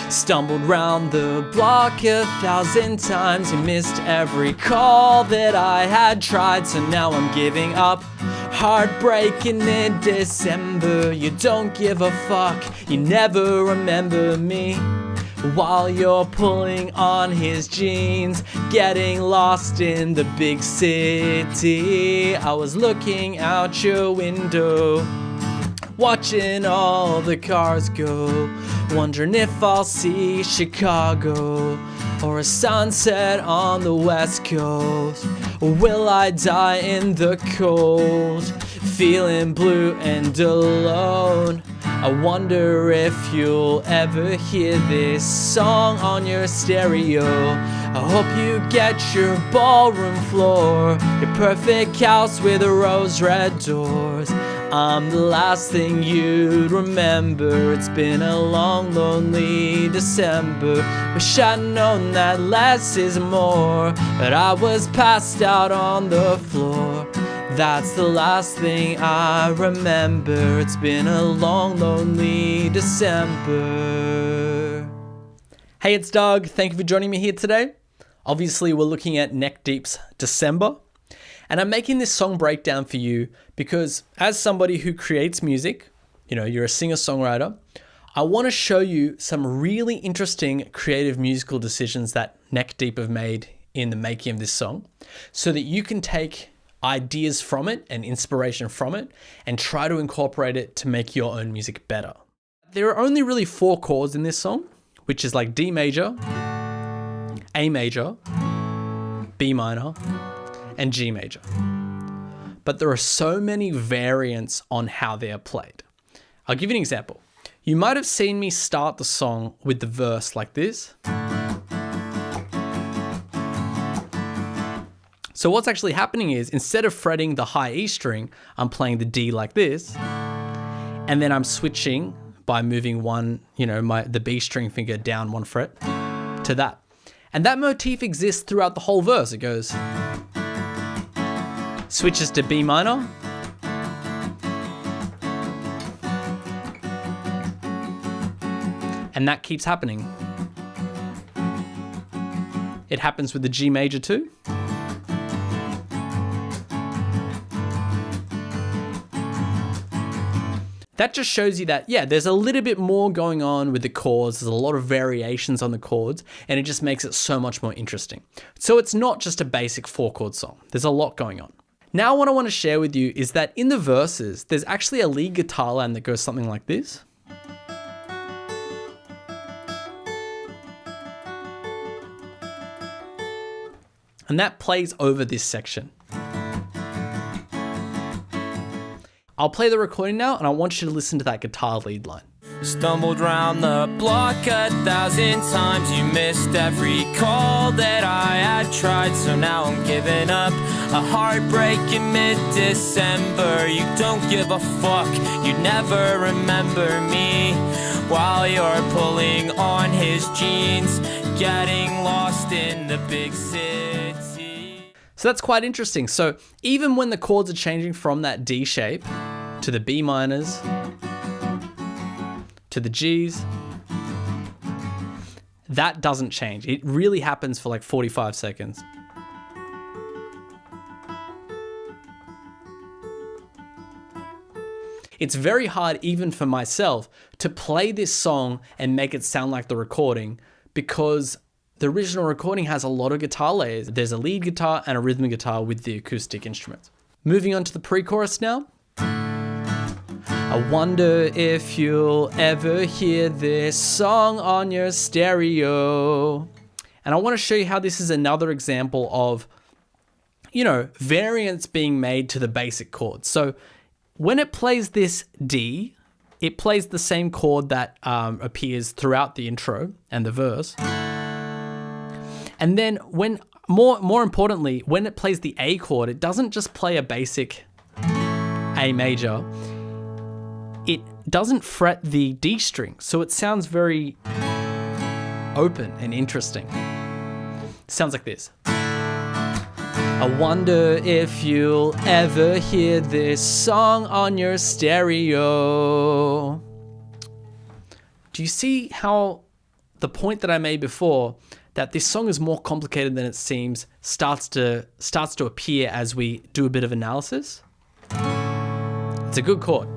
Stumbled round the block 1,000 times. You missed every call that I had tried, so now I'm giving up. Heartbreaking mid-December. You don't give a fuck, you never remember me. While you're pulling on his jeans, getting lost in the big city. I was looking out your window, watching all the cars go, wondering if I'll see Chicago or a sunset on the West Coast. Or will I die in the cold, feeling blue and alone? I wonder if you'll ever hear this song on your stereo. I hope you get your ballroom floor, your perfect house with rose red doors. I'm the last thing you'd remember. It's been a long, lonely December. Wish I'd known that less is more, but I was passed out on the floor. That's the last thing I remember. It's been a long, lonely December. Hey, it's Doug. Thank you for joining me here today. Obviously, we're looking at Neck Deep's December. And I'm making this song breakdown for you because as somebody who creates music, you're a singer-songwriter, I want to show you some really interesting creative musical decisions that Neck Deep have made in the making of this song so that you can take ideas from it and inspiration from it and try to incorporate it to make your own music better. There are only really 4 chords in this song, which is like D major, A major, B minor, and G major. But there are so many variants on how they are played. I'll give you an example. You might have seen me start the song with the verse like this. So what's actually happening is instead of fretting the high E string, I'm playing the D like this. And then I'm switching by moving the B string finger down 1 fret to that. And that motif exists throughout the whole verse. It goes, switches to B minor, and that keeps happening. It happens with the G major too. That just shows you that, there's a little bit more going on with the chords. There's a lot of variations on the chords, and it just makes it so much more interesting. So it's not just a basic 4-chord song. There's a lot going on. Now what I want to share with you is that in the verses, there's actually a lead guitar line that goes something like this. And that plays over this section. I'll play the recording now, and I want you to listen to that guitar lead line. Stumbled round the block 1,000 times. You missed every call that I had tried, so now I'm giving up. A heartbreaking mid-December. You don't give a fuck, you never remember me. While you're pulling on his jeans, getting lost in the big city. So that's quite interesting. So even when the chords are changing from that D shape to the B minors, to the Gs, that doesn't change. It really happens for like 45 seconds. It's very hard even for myself to play this song and make it sound like the recording because the original recording has a lot of guitar layers. There's a lead guitar and a rhythm guitar with the acoustic instruments. Moving on to the pre-chorus now. I wonder if you'll ever hear this song on your stereo. And I want to show you how this is another example of, variants being made to the basic chords. So when it plays this D, it plays the same chord that appears throughout the intro and the verse. And then when, more importantly, when it plays the A chord, it doesn't just play a basic A major. It doesn't fret the D string, so it sounds very open and interesting. It sounds like this. I wonder if you'll ever hear this song on your stereo. Do you see how the point that I made before, that this song is more complicated than it seems, starts to appear as we do a bit of analysis. It's a good chord.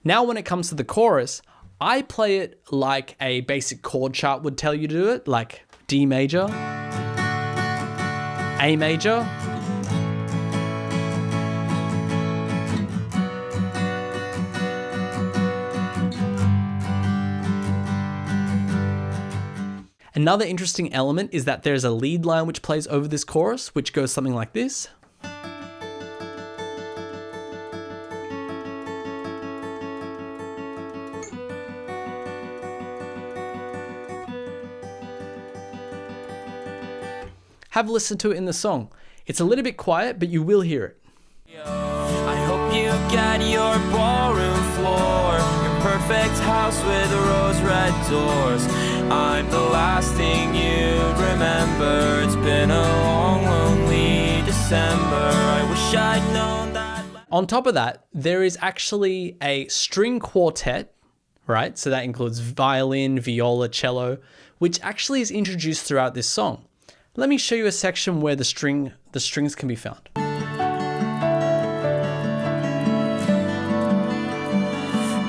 Now when it comes to the chorus, I play it like a basic chord chart would tell you to do it, like D major, A major, Another interesting element is that there's a lead line which plays over this chorus, which goes something like this. Have a listen to it in the song. It's a little bit quiet, but you will hear it. I hope you got your ballroom floor, your perfect house with rose red doors. I'm the last thing you'd remember. It's been a long, lonely December. I wish I'd known that. On top of that, there is actually a string quartet, right? So that includes violin, viola, cello, which actually is introduced throughout this song. Let me show you a section where the strings can be found.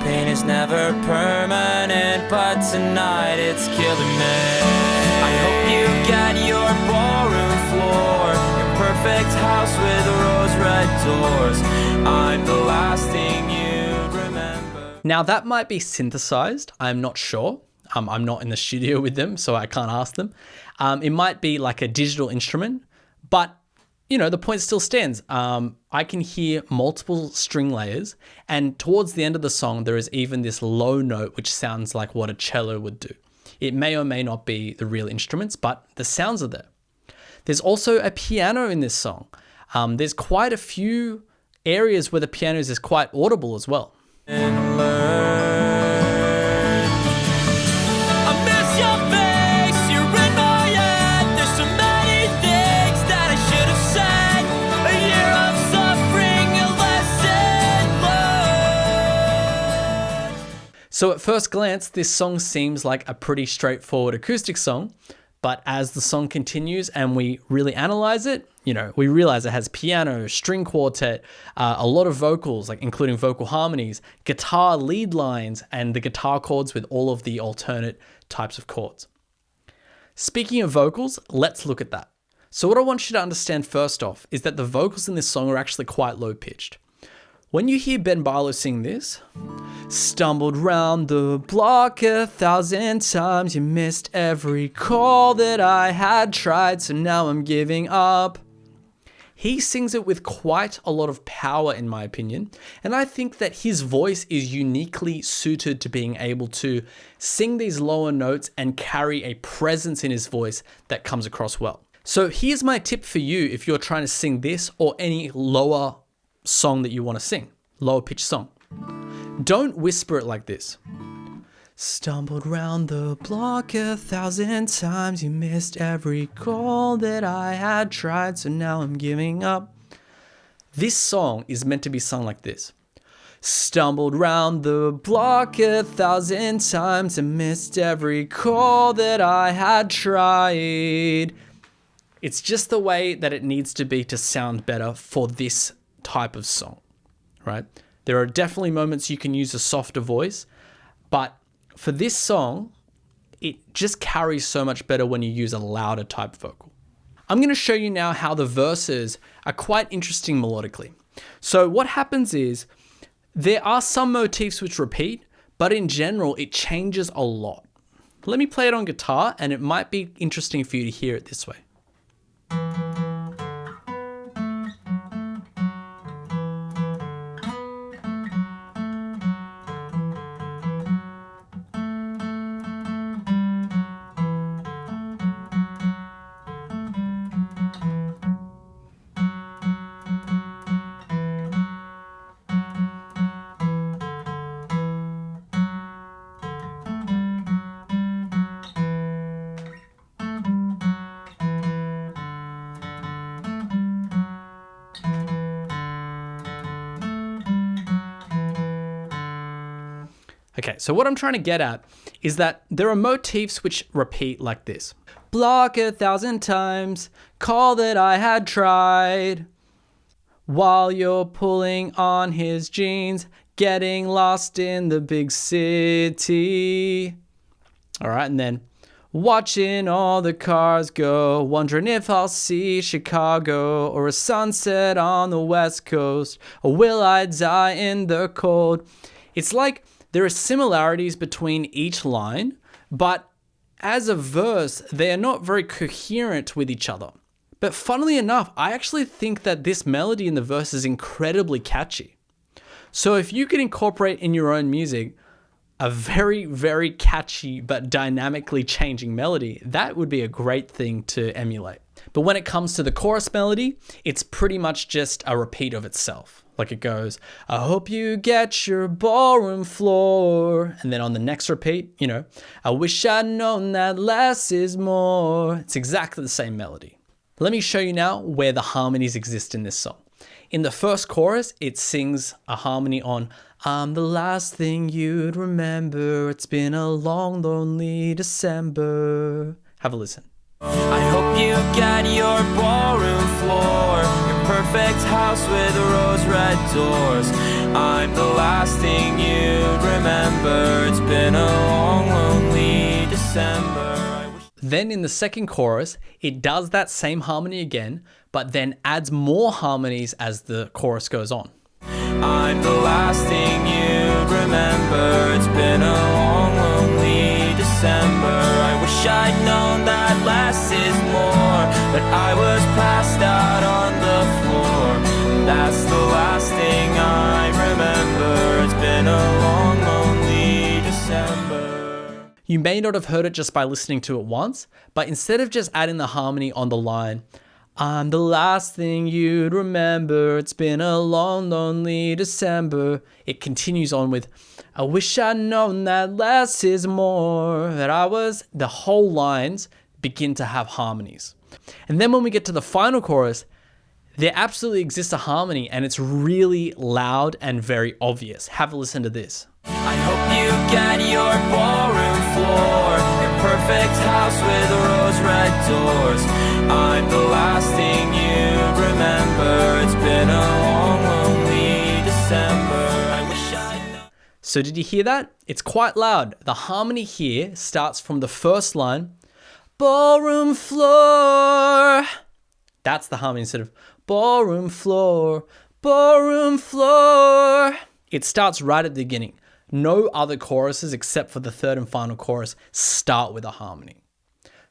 Pain is never permanent, but tonight it's killing me. I hope you got your ballroom floor, your perfect house with rose red doors. I'm the last thing you'd remember. Now that might be synthesized, I'm not sure. I'm not in the studio with them, so I can't ask them. It might be like a digital instrument, but the point still stands. I can hear multiple string layers, and towards the end of the song, there is even this low note, which sounds like what a cello would do. It may or may not be the real instruments, but the sounds are there. There's also a piano in this song. There's quite a few areas where the piano is quite audible as well. So at first glance, this song seems like a pretty straightforward acoustic song, but as the song continues and we really analyze it, we realize it has piano, string quartet, a lot of vocals, like including vocal harmonies, guitar lead lines, and the guitar chords with all of the alternate types of chords. Speaking of vocals, let's look at that. So what I want you to understand first off is that the vocals in this song are actually quite low pitched. When you hear Ben Barlow sing this, stumbled round the block 1,000 times, you missed every call that I had tried, so now I'm giving up. He sings it with quite a lot of power, in my opinion, and I think that his voice is uniquely suited to being able to sing these lower notes and carry a presence in his voice that comes across well. So here's my tip for you if you're trying to sing this or any lower song that you want to sing, lower pitch song. Don't whisper it like this. Stumbled round the block 1,000 times, you missed every call that I had tried, so now I'm giving up. This song is meant to be sung like this. Stumbled round the block 1,000 times and missed every call that I had tried. It's just the way that it needs to be to sound better for this type of song, right? There are definitely moments you can use a softer voice, but for this song, it just carries so much better when you use a louder type vocal. I'm going to show you now how the verses are quite interesting melodically. So what happens is there are some motifs which repeat, but in general, it changes a lot. Let me play it on guitar, and it might be interesting for you to hear it this way. Okay, so what I'm trying to get at is that there are motifs which repeat like this. Block 1,000 times, call that I had tried. While you're pulling on his jeans, getting lost in the big city. All right, and then watching all the cars go, wondering if I'll see Chicago or a sunset on the West Coast, or will I die in the cold? It's like there are similarities between each line, but as a verse, they are not very coherent with each other. But funnily enough, I actually think that this melody in the verse is incredibly catchy. So if you could incorporate in your own music a very, very catchy but dynamically changing melody, that would be a great thing to emulate. But when it comes to the chorus melody, it's pretty much just a repeat of itself. Like it goes, I hope you get your ballroom floor. And then on the next repeat, I wish I'd known that less is more. It's exactly the same melody. Let me show you now where the harmonies exist in this song. In the first chorus, it sings a harmony on I'm the last thing you'd remember. It's been a long, lonely December. Have a listen. I hope you get your ballroom floor, your perfect house with rose red doors. I'm the last thing you'd remember. It's been a long, lonely December. Then in the second chorus, it does that same harmony again, but then adds more harmonies as the chorus goes on. I'm the last thing you'd remember. It's been a long, lonely December. I wish I'd known that less is more, but I was passed out on the floor. That's the last thing I remember. It's been a long, lonely December. You may not have heard it just by listening to it once, but instead of just adding the harmony on the line, I'm the last thing you'd remember. It's been a long, lonely December. It continues on with, I wish I'd known that less is more. The whole lines begin to have harmonies. And then when we get to the final chorus, there absolutely exists a harmony and it's really loud and very obvious. Have a listen to this. I hope you get your ballroom floor, your perfect house with rose red doors. I'm the last thing you'd remember. It's been a long, lonely December. I wish I'd known. So did you hear that? It's quite loud. The harmony here starts from the first line, ballroom floor. That's the harmony instead of ballroom floor, ballroom floor. It starts right at the beginning. No other choruses except for the third and final chorus start with a harmony.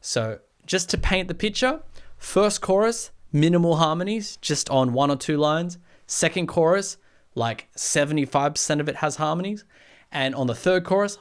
So just to paint the picture, first chorus, minimal harmonies, just on one or two lines. Second chorus, like 75% of it has harmonies. And on the third chorus,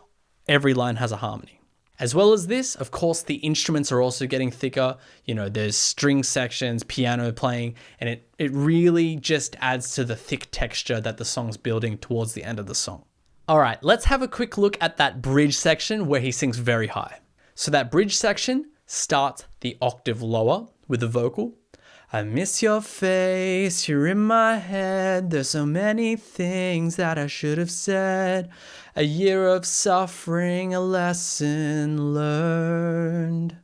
every line has a harmony. As well as this, of course, the instruments are also getting thicker. There's string sections, piano playing, and it really just adds to the thick texture that the song's building towards the end of the song. All right, let's have a quick look at that bridge section where he sings very high. So that bridge section starts the octave lower with the vocal. I miss your face, you're in my head. There's so many things that I should have said. A year of suffering, a lesson learned.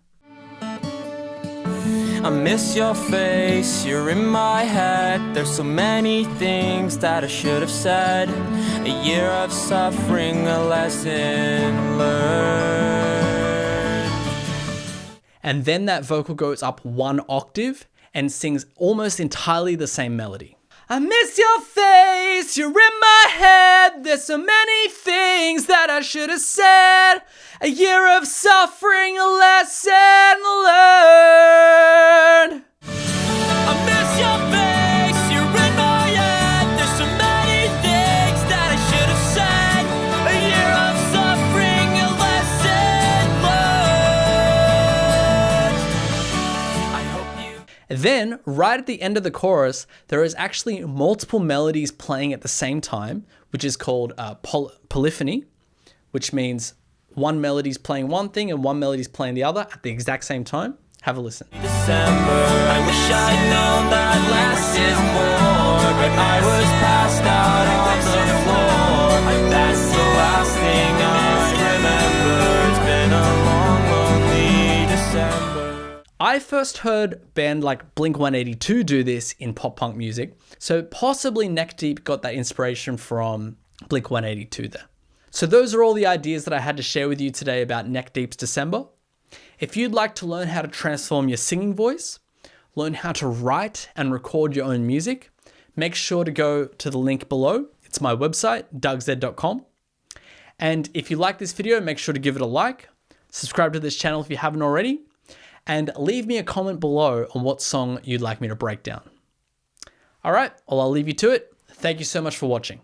I miss your face, you're in my head. There's so many things that I should have said. A year of suffering, a lesson learned. And then that vocal goes up one octave and sings almost entirely the same melody. I miss your face, you're in my head. There's so many things that I should have said. A year of suffering, a lesson learned. I miss your face, you're in my head. There's so many things that I should have said. A year of suffering, a lesson learned. I hope you. Then, right at the end of the chorus, there is actually multiple melodies playing at the same time, which is called polyphony, which means one melody's playing one thing and one melody's playing the other at the exact same time. Have a listen. December, I wish I'd known that less is more, but I was passed out on the floor. That's the last thing I first heard band like Blink-182 do this in pop punk music, so possibly Neck Deep got that inspiration from Blink-182 there. So those are all the ideas that I had to share with you today about Neck Deep's December. If you'd like to learn how to transform your singing voice, learn how to write and record your own music, make sure to go to the link below. It's my website, dougz.com. And if you like this video, make sure to give it a like, subscribe to this channel if you haven't already, and leave me a comment below on what song you'd like me to break down. All right, well, I'll leave you to it. Thank you so much for watching.